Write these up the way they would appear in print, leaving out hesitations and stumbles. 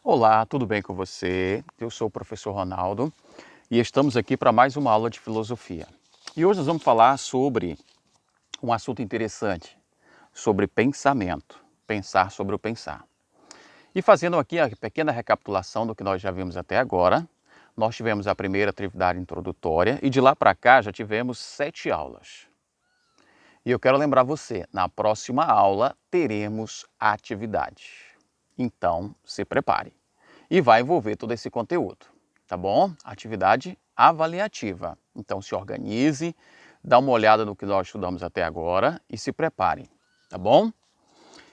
Olá, tudo bem com você? Eu sou o professor Ronaldo e estamos aqui para mais uma aula de filosofia. E hoje nós vamos falar sobre um assunto interessante, sobre pensamento, pensar sobre o pensar. E fazendo aqui a pequena recapitulação do que nós já vimos até agora, nós tivemos a primeira atividade introdutória e de lá para cá já tivemos 7 aulas. E eu quero lembrar você, na próxima aula teremos atividade. Então, se prepare. E vai envolver todo esse conteúdo, tá bom? Atividade avaliativa. Então se organize, dá uma olhada no que nós estudamos até agora e se prepare, tá bom?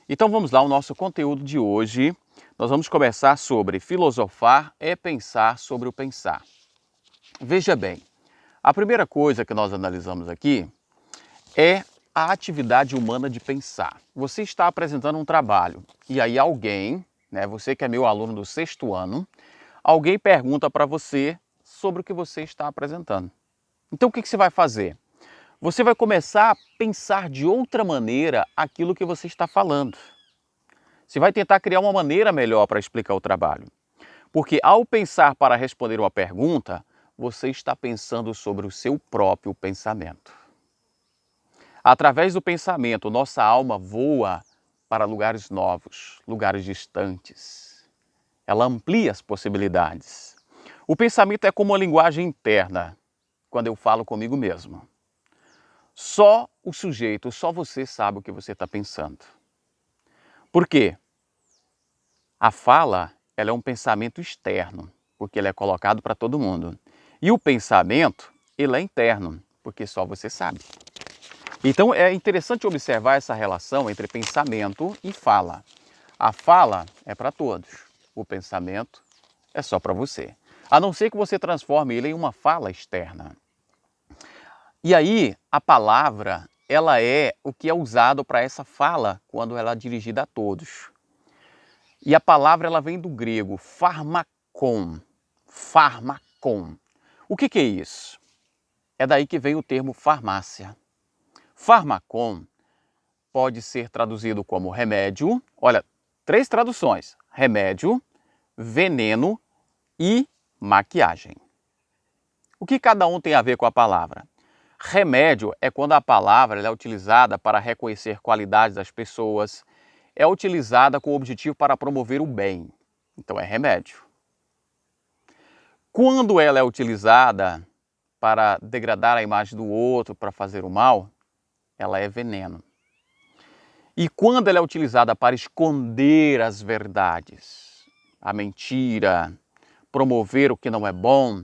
Então vamos lá, o nosso conteúdo de hoje. Nós vamos conversar sobre filosofar é pensar sobre o pensar. Veja bem, a primeira coisa que nós analisamos aqui é a atividade humana de pensar. Você está apresentando um trabalho e aí alguém, você que é meu aluno do 6º ano, alguém pergunta para você sobre o que você está apresentando. Então o que você vai fazer? Você vai começar a pensar de outra maneira aquilo que você está falando. Você vai tentar criar uma maneira melhor para explicar o trabalho. Porque ao pensar para responder uma pergunta, você está pensando sobre o seu próprio pensamento. Através do pensamento, nossa alma voa para lugares novos, lugares distantes. Ela amplia as possibilidades. O pensamento é como uma linguagem interna, quando eu falo comigo mesmo. Só o sujeito, só você sabe o que você está pensando. Por quê? A fala, ela é um pensamento externo, porque ele é colocado para todo mundo. E o pensamento, ele é interno, porque só você sabe. Então é interessante observar essa relação entre pensamento e fala. A fala é para todos, o pensamento é só para você. A não ser que você transforme ele em uma fala externa. E aí, a palavra, ela é o que é usado para essa fala quando ela é dirigida a todos. E a palavra, ela vem do grego, pharmakon. Pharmakon. O que é isso? É daí que vem o termo farmácia. Pharmakon pode ser traduzido como remédio. Olha, 3 traduções: remédio, veneno e maquiagem. O que cada um tem a ver com a palavra? Remédio é quando a palavra é utilizada para reconhecer qualidades das pessoas, é utilizada com o objetivo para promover o bem. Então é remédio. Quando ela é utilizada para degradar a imagem do outro, para fazer o mal, ela é veneno. E quando ela é utilizada para esconder as verdades, a mentira, promover o que não é bom,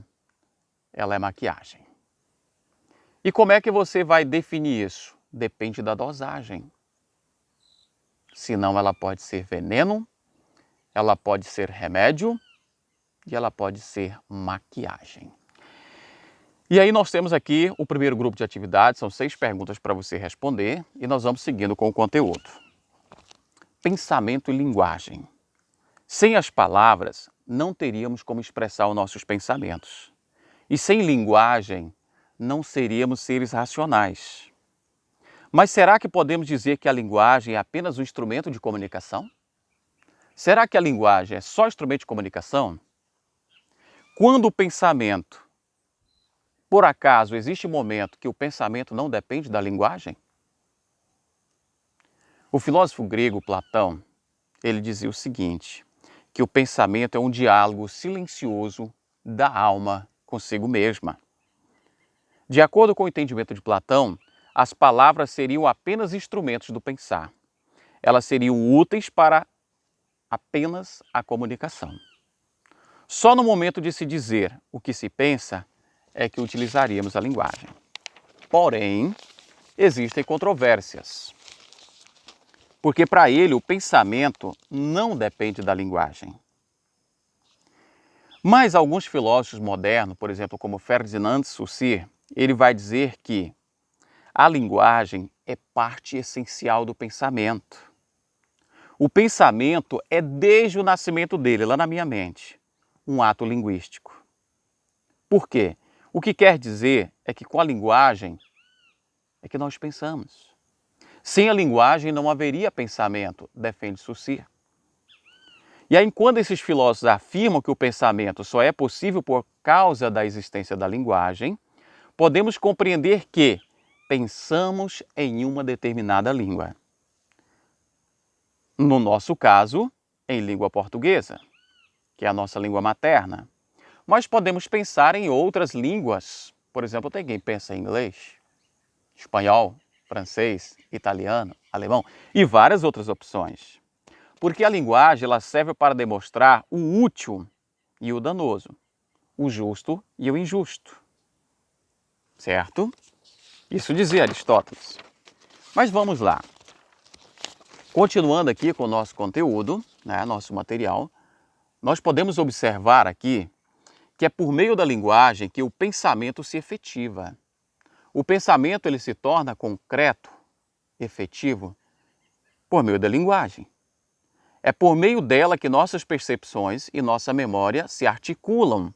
ela é maquiagem. E como é que você vai definir isso? Depende da dosagem. Senão ela pode ser veneno, ela pode ser remédio e ela pode ser maquiagem. E aí nós temos aqui o primeiro grupo de atividades, são 6 perguntas para você responder e nós vamos seguindo com o conteúdo. Pensamento e linguagem. Sem as palavras, não teríamos como expressar os nossos pensamentos. E sem linguagem, não seríamos seres racionais. Mas será que podemos dizer que a linguagem é apenas um instrumento de comunicação? Será que a linguagem é só instrumento de comunicação? Quando o pensamento, por acaso, existe um momento que o pensamento não depende da linguagem? O filósofo grego Platão, ele dizia o seguinte, que o pensamento é um diálogo silencioso da alma consigo mesma. De acordo com o entendimento de Platão, as palavras seriam apenas instrumentos do pensar. Elas seriam úteis para apenas a comunicação. Só no momento de se dizer o que se pensa é que utilizaríamos a linguagem. Porém, existem controvérsias. Porque para ele o pensamento não depende da linguagem. Mas alguns filósofos modernos, por exemplo, como Ferdinand Saussure, ele vai dizer que a linguagem é parte essencial do pensamento. O pensamento é desde o nascimento dele, lá na minha mente, um ato linguístico. Por quê? O que quer dizer é que com a linguagem é que nós pensamos. Sem a linguagem não haveria pensamento, defende Saussure. E aí, quando esses filósofos afirmam que o pensamento só é possível por causa da existência da linguagem, podemos compreender que pensamos em uma determinada língua. No nosso caso, em língua portuguesa, que é a nossa língua materna. Mas podemos pensar em outras línguas. Por exemplo, tem quem pensa em inglês, espanhol, francês, italiano, alemão e várias outras opções. Porque a linguagem ela serve para demonstrar o útil e o danoso, o justo e o injusto. Certo? Isso dizia Aristóteles. Mas vamos lá. Continuando aqui com o nosso conteúdo, nosso material, nós podemos observar aqui que é por meio da linguagem que o pensamento se efetiva. O pensamento ele se torna concreto, efetivo, por meio da linguagem. É por meio dela que nossas percepções e nossa memória se articulam.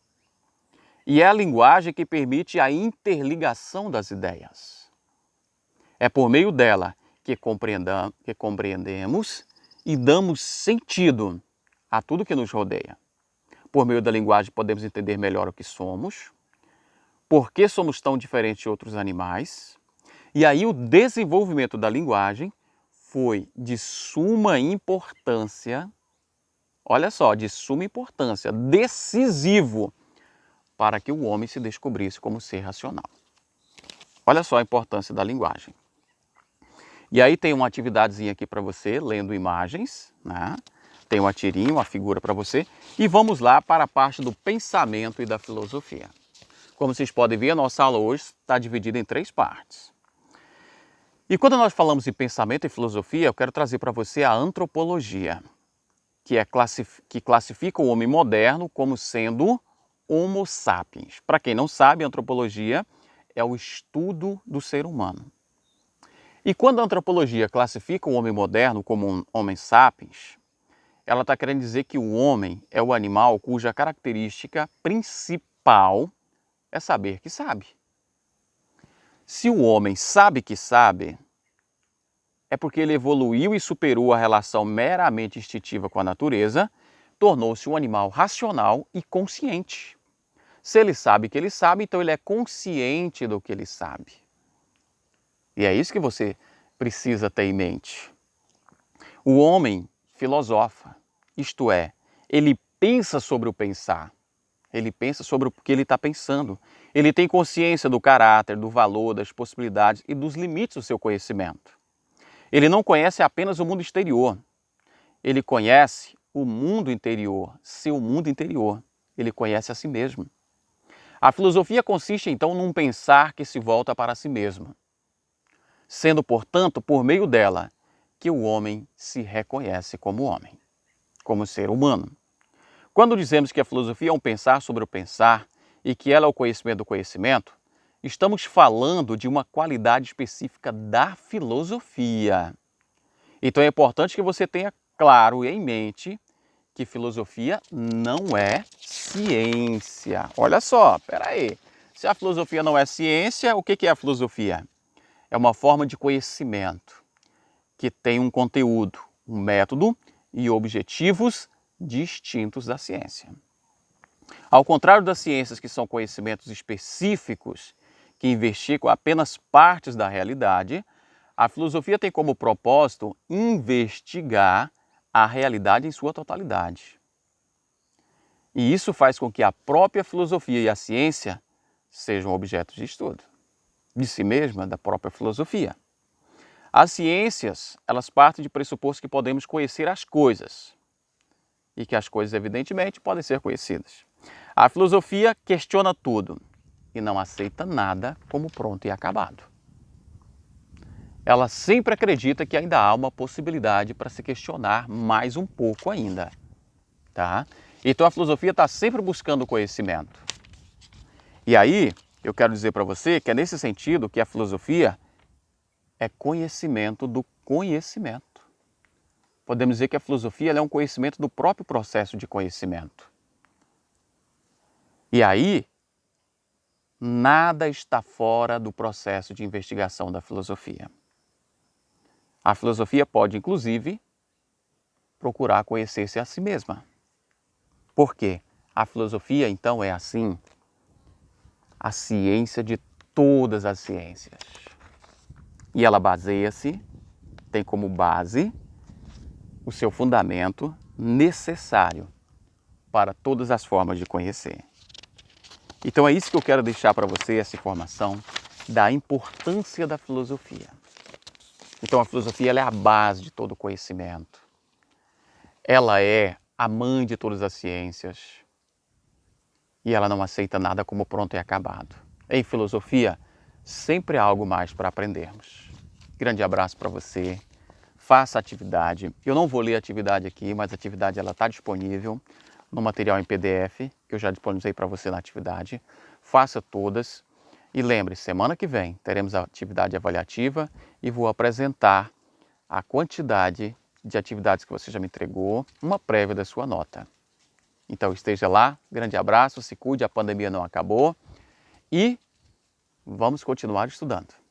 E é a linguagem que permite a interligação das ideias. É por meio dela que compreendemos e damos sentido a tudo que nos rodeia. Por meio da linguagem podemos entender melhor o que somos, por que somos tão diferentes de outros animais. E aí o desenvolvimento da linguagem foi de suma importância, olha só, de suma importância, decisivo para que o homem se descobrisse como ser racional. Olha só a importância da linguagem. E aí tem uma atividadezinha aqui para você, lendo imagens, Tem uma tirinha, uma figura para você. E vamos lá para a parte do pensamento e da filosofia. Como vocês podem ver, a nossa aula hoje está dividida em 3 partes. E quando nós falamos de pensamento e filosofia, eu quero trazer para você a antropologia, que classifica o homem moderno como sendo Homo sapiens. Para quem não sabe, a antropologia é o estudo do ser humano. E quando a antropologia classifica o homem moderno como um Homo sapiens, ela está querendo dizer que o homem é o animal cuja característica principal é saber que sabe. Se o homem sabe que sabe, é porque ele evoluiu e superou a relação meramente instintiva com a natureza, tornou-se um animal racional e consciente. Se ele sabe que ele sabe, então ele é consciente do que ele sabe. E é isso que você precisa ter em mente. O homem filosofa, isto é, ele pensa sobre o pensar. Ele pensa sobre o que ele está pensando. Ele tem consciência do caráter, do valor, das possibilidades e dos limites do seu conhecimento. Ele não conhece apenas o mundo exterior. Ele conhece o mundo interior, seu mundo interior. Ele conhece a si mesmo. A filosofia consiste, então, num pensar que se volta para si mesmo. Sendo, portanto, por meio dela, que o homem se reconhece como homem, como ser humano. Quando dizemos que a filosofia é um pensar sobre o pensar e que ela é o conhecimento do conhecimento, estamos falando de uma qualidade específica da filosofia. Então é importante que você tenha claro e em mente que filosofia não é ciência. Olha só, peraí. Se a filosofia não é ciência, o que é a filosofia? É uma forma de conhecimento que tem um conteúdo, um método e objetivos distintos da ciência. Ao contrário das ciências, que são conhecimentos específicos que investigam apenas partes da realidade, a filosofia tem como propósito investigar a realidade em sua totalidade. E isso faz com que a própria filosofia e a ciência sejam objetos de estudo, de si mesma, da própria filosofia. As ciências, elas partem de pressuposto que podemos conhecer as coisas e que as coisas, evidentemente, podem ser conhecidas. A filosofia questiona tudo e não aceita nada como pronto e acabado. Ela sempre acredita que ainda há uma possibilidade para se questionar mais um pouco ainda. Tá? Então a filosofia está sempre buscando conhecimento. E aí, eu quero dizer para você que é nesse sentido que a filosofia é conhecimento do conhecimento. Podemos dizer que a filosofia é um conhecimento do próprio processo de conhecimento. E aí, nada está fora do processo de investigação da filosofia. A filosofia pode, inclusive, procurar conhecer-se a si mesma. Por quê? A filosofia, então, é assim, a ciência de todas as ciências. E ela baseia-se, tem como base, o seu fundamento necessário para todas as formas de conhecer. Então é isso que eu quero deixar para você, essa informação da importância da filosofia. Então a filosofia ela é a base de todo conhecimento. Ela é a mãe de todas as ciências. E ela não aceita nada como pronto e acabado. Em filosofia, sempre há algo mais para aprendermos. Grande abraço para você. Faça a atividade. Eu não vou ler a atividade aqui, mas a atividade está disponível no material em PDF, que eu já disponibilizei para você na atividade. Faça todas. E lembre, semana que vem teremos a atividade avaliativa e vou apresentar a quantidade de atividades que você já me entregou, uma prévia da sua nota. Então esteja lá, grande abraço, se cuide, a pandemia não acabou e vamos continuar estudando.